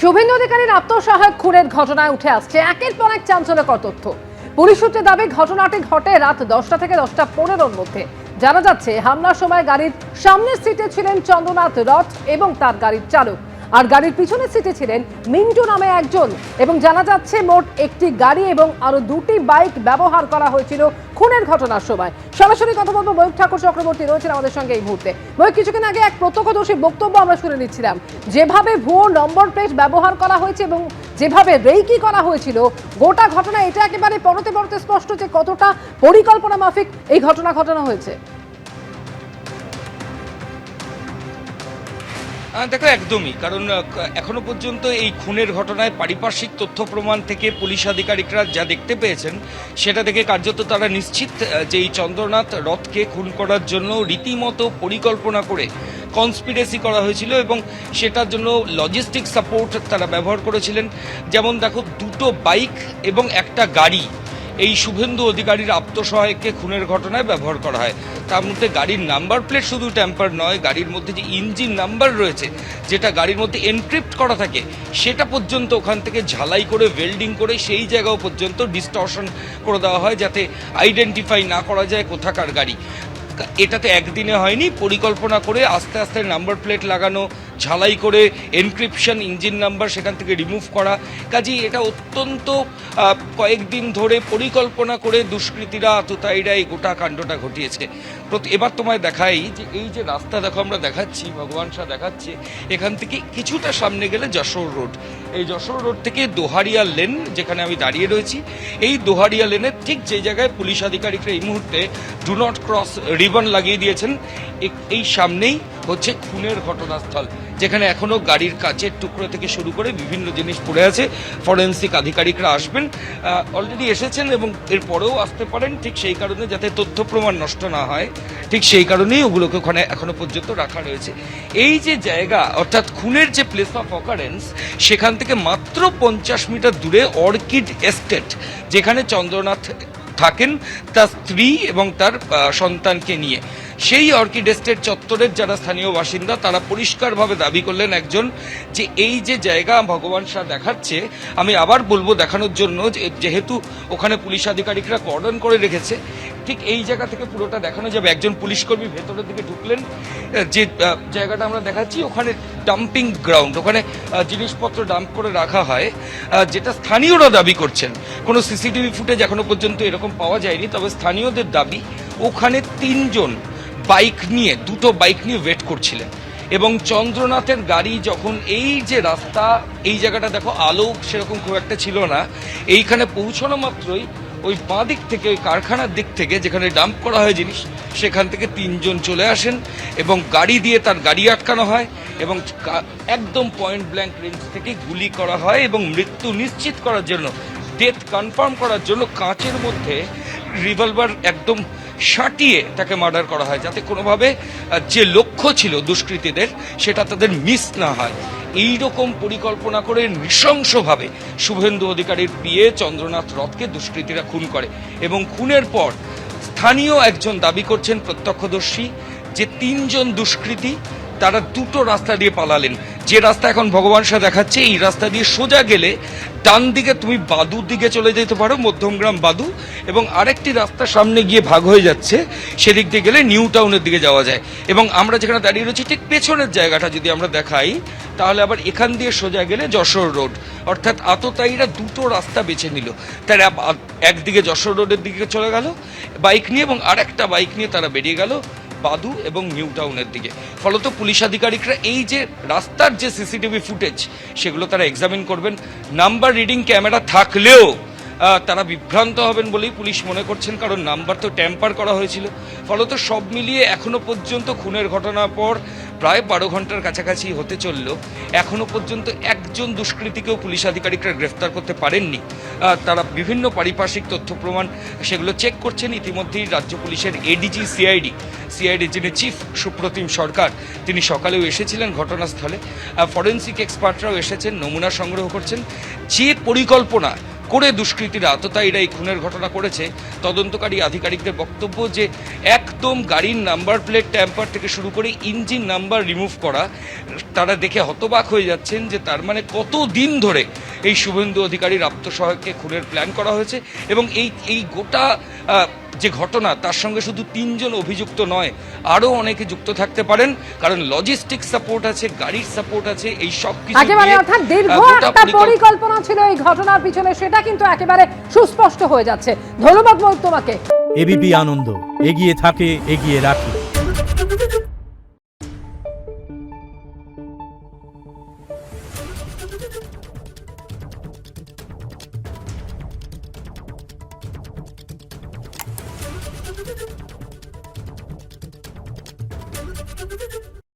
শুভেন্দু অধিকারীর আত্মসহায়ক খুনের ঘটনায় উঠে আসছে একের পর এক চাঞ্চল্যকর তথ্য। পুলিশ সূত্রে দাবি ঘটনাটি ঘটে রাত 10টা থেকে 10টা 15-র মধ্যে। জানা যাচ্ছে হামলার সময় গাড়ির সামনের সিটে ছিলেন চন্দ্রনাথ রথ এবং তার গাড়ির চালক, আর গাড়ির পিছনের সিটে ছিলেন মিন্টু নামে একজন। এবং জানা যাচ্ছে মোট একটি গাড়ি এবং আরো দুটি বাইক ব্যবহার করা হয়েছিল খুনের ঘটনার সময়। সরাসরি কথা বলবো ময়ূক ঠাকুর চক্রবর্তী রয়েছেন আমাদের সঙ্গে এই মুহূর্তে। ময়ূক, কিছুক্ষণ আগে এক প্রত্যক্ষদর্শী বক্তব্য আমরা শুনে নিচ্ছিলাম, যেভাবে ভুয়ো নম্বর প্লেট ব্যবহার করা হয়েছে এবং যেভাবে রেইকি করা হয়েছিল, গোটা ঘটনা এটা একেবারে পরতে পরতে স্পষ্ট যে কতটা পরিকল্পনা মাফিক এই ঘটনা ঘটানো হয়েছে। দেখো, একদমই, কারণ এখনো পর্যন্ত এই খুনের ঘটনায় পারিপার্শ্বিক তথ্য প্রমাণ থেকে পুলিশ আধিকারিকরা যা দেখতে পেয়েছেন সেটা থেকে কার্যত তারা নিশ্চিত যে এই চন্দ্রনাথ রথকে খুন করার জন্য রীতিমতো পরিকল্পনা করে কনস্পিরেসি করা হয়েছিল এবং সেটার জন্য লজিস্টিক সাপোর্ট তারা ব্যবহার করেছিলেন। যেমন দেখো, দুটো বাইক এবং একটা গাড়ি এই শুভেন্দু অধিকারীর আত্মসহায়ককে খুনের ঘটনায় ব্যবহার করা হয়। তার মধ্যে গাড়ির নাম্বার প্লেট শুধু ট্যাম্পার নয়, গাড়ির মধ্যে যে ইঞ্জিন নাম্বার রয়েছে যেটা গাড়ির মধ্যে এনক্রিপ্ট করা থাকে সেটা পর্যন্ত ওখান থেকে ঝালাই করে ওয়েল্ডিং করে সেই জায়গাও পর্যন্ত ডিস্টর্শন করে দেওয়া হয় যাতে আইডেন্টিফাই না করা যায় কোথাকার গাড়ি। এটাতে একদিনে হয়নি, পরিকল্পনা করে আস্তে আস্তে নাম্বার প্লেট লাগানো, ঝালাই করে এনক্রিপশন, ইঞ্জিন নাম্বার সেখান থেকে রিমুভ করা। কাজেই এটা অত্যন্ত কয়েকদিন ধরে পরিকল্পনা করে দুষ্কৃতীরা আততায়ীরা এই গোটা কাণ্ডটা ঘটিয়েছে। এবার তোমায় দেখাই যে এই যে রাস্তা দেখো আমরা দেখাচ্ছি, ভগবান শাহ দেখাচ্ছে, এখান থেকে কিছুটা সামনে গেলে যশোর রোড, এই যশোর রোড থেকে দোহারিয়া লেন যেখানে আমি দাঁড়িয়ে রয়েছি, এই দোহারিয়া লেনের ঠিক যে জায়গায় পুলিশ আধিকারিকরা এই মুহূর্তে ডু নট ক্রস রিবন লাগিয়ে দিয়েছেন, এই সামনেই হচ্ছে খুনের ঘটনাস্থল, যেখানে এখনো গাড়ির কাচের টুকরো থেকে শুরু করে বিভিন্ন জিনিস পড়ে আছে। ফরেন্সিক আধিকারিকরা আসবেন, অলরেডি এসেছেন এবং এরপরেও আসতে পারেন, ঠিক সেই কারণে যাতে তথ্য প্রমাণ নষ্ট না হয়, ঠিক সেই কারণেই ওগুলোকে ওখানে এখনো পর্যন্ত রাখা রয়েছে। এই যে জায়গা, অর্থাৎ খুনের যে প্লেস অফ অকারেন্স, সেখান থেকে মাত্র 50 মিটার দূরে অর্কিড এস্টেট, যেখানে চন্দ্রনাথ থাকেন তার স্ত্রী এবং তার সন্তানকে নিয়ে। সেই অর্কিড এস্টেট চত্বরের যারা স্থানীয় বাসিন্দা তারা পরিষ্কারভাবে দাবি করলেন একজন, যে এই যে জায়গা ভগবান শাহ দেখাচ্ছে, আমি আবার বলবো দেখানোর জন্য, যেহেতু ওখানে পুলিশ আধিকারিকরা কর্ডন করে রেখেছে, ঠিক এই জায়গা থেকে পুরোটা দেখানো যাবে। একজন পুলিশকর্মী ভেতরের দিকে ঢুকলেন, যে জায়গাটা আমরা দেখাচ্ছি ওখানে ডাম্পিং গ্রাউন্ড, ওখানে জিনিসপত্র ডাম্প করে রাখা হয়, যেটা স্থানীয়রা দাবি করছেন। কোনো সিসিটিভি ফুটেজ এখনো পর্যন্ত এরকম পাওয়া যায়নি, তবে স্থানীয়দের দাবি ওখানে 3 জন বাইক নিয়ে, দুটো বাইক নিয়ে ওয়েট করছিলেন এবং চন্দ্রনাথের গাড়ি যখন এই যে রাস্তা, এই জায়গাটা দেখো আলো সেরকম খুব একটা ছিল না, এইখানে পৌঁছানো মাত্রই ওই বাঁ দিক থেকে, ওই কারখানার দিক থেকে যেখানে ডাম্প করা হয় জিনিস, সেখান থেকে 3 জন চলে আসেন এবং গাড়ি দিয়ে তার গাড়ি আটকানো হয় এবং একদম পয়েন্ট ব্ল্যাঙ্ক রেঞ্জ থেকে গুলি করা হয় এবং মৃত্যু নিশ্চিত করার জন্য, ডেথ কনফার্ম করার জন্য কাঁচের মধ্যে রিভলভার একদম সাঁটিয়ে তাকে মার্ডার করা হয়, যাতে কোনোভাবে যে লক্ষ্য ছিল দুষ্কৃতীদের সেটা তাদের মিস না হয়। এইরকম পরিকল্পনা করে নৃশংসভাবে শুভেন্দু অধিকারীর পিএ চন্দ্রনাথ রথকে দুষ্কৃতীরা খুন করে এবং খুনের পর স্থানীয় একজন দাবি করছেন, প্রত্যক্ষদর্শী, যে 3 জন দুষ্কৃতী তারা দুটো রাস্তা দিয়ে পালালেন। যে রাস্তা এখন ভগবান শাহ দেখাচ্ছে, এই রাস্তা দিয়ে সোজা গেলে ডান দিকে তুমি বাদুর দিকে চলে যেতে পারো, মধ্যমগ্রাম বাদু, এবং আরেকটি রাস্তা সামনে গিয়ে ভাগ হয়ে যাচ্ছে, সেদিক দিয়ে গেলে নিউ টাউনের দিকে যাওয়া যায়। এবং আমরা যেখানে দাঁড়িয়ে রয়েছি ঠিক পেছনের জায়গাটা যদি আমরা দেখাই, তাহলে আবার এখান দিয়ে সোজা গেলে যশোর রোড, অর্থাৎ আততায়ীরা দুটো রাস্তা বেছে নিল। তারা একদিকে যশোর রোডের দিকে চলে গেল বাইক নিয়ে এবং আরেকটা বাইক নিয়ে তারা বেরিয়ে গেল বাদু এবং নিউ টাউনের দিকে। ফলত পুলিশ আধিকারিকরা এই যে রাস্তার যে সিসিটিভি ফুটেজ সেগুলো তারা এক্সামিন করবেন। নাম্বার রিডিং ক্যামেরা থাকলেও তারা বিভ্রান্ত হবেন বলেই পুলিশ মনে করছেন, কারণ নাম্বার তো ট্যাম্পার করা হয়েছিল। ফলত সব মিলিয়ে এখনো পর্যন্ত খুনের ঘটনার পর প্রায় 12 ঘন্টার কাছাকাছি হতে চলল, এখনো পর্যন্ত একজন দুষ্কৃতীকেও পুলিশ আধিকারিকরা গ্রেফতার করতে পারেননি। তারা বিভিন্ন পারিপার্শ্বিক তথ্য প্রমাণ সেগুলো চেক করছেন। ইতিমধ্যেই রাজ্য পুলিশের এডিজি সিআইডি যিনি চিফ সুপ্রতিম সরকার, তিনি সকালেও এসেছিলেন ঘটনাস্থলে। ফরেন্সিক এক্সপার্টরাও এসেছেন, নমুনা সংগ্রহ করছেন। যে পরিকল্পনা করে দুষ্কৃতীরা আততায়ীরা এই খুনের ঘটনা করেছে। তদন্তকারী আধিকারিকদের বক্তব্য যে একদম গাড়ির নাম্বার প্লেট ট্যাম্পার থেকে শুরু করে ইঞ্জিন নাম্বার রিমুভ করা, তারা দেখে হতবাক হয়ে যাচ্ছেন যে তার মানে কত দিন ধরে এই শুভেন্দু অধিকারীর আত্মসহায়ককে খুনের প্ল্যান করা হয়েছে। এবং এই গোটা যে ঘটনা তার সঙ্গে শুধু 3 জন অভিযুক্ত নয়, আরও অনেকে যুক্ত থাকতে পারেন, কারণ লজিস্টিক সাপোর্ট আছে, গাড়ির সাপোর্ট আছে, এই সব কিছু একেবারে অর্থাৎ দীর্ঘ একটা পরিকল্পনা ছিল এই ঘটনার পিছনে, সেটা কিন্তু একেবারে সুস্পষ্ট হয়ে যাচ্ছে। ধন্যবাদ তোমাকে। এবিপি আনন্দ, এগিয়ে থাকে, এগিয়ে রাখে। Thank you.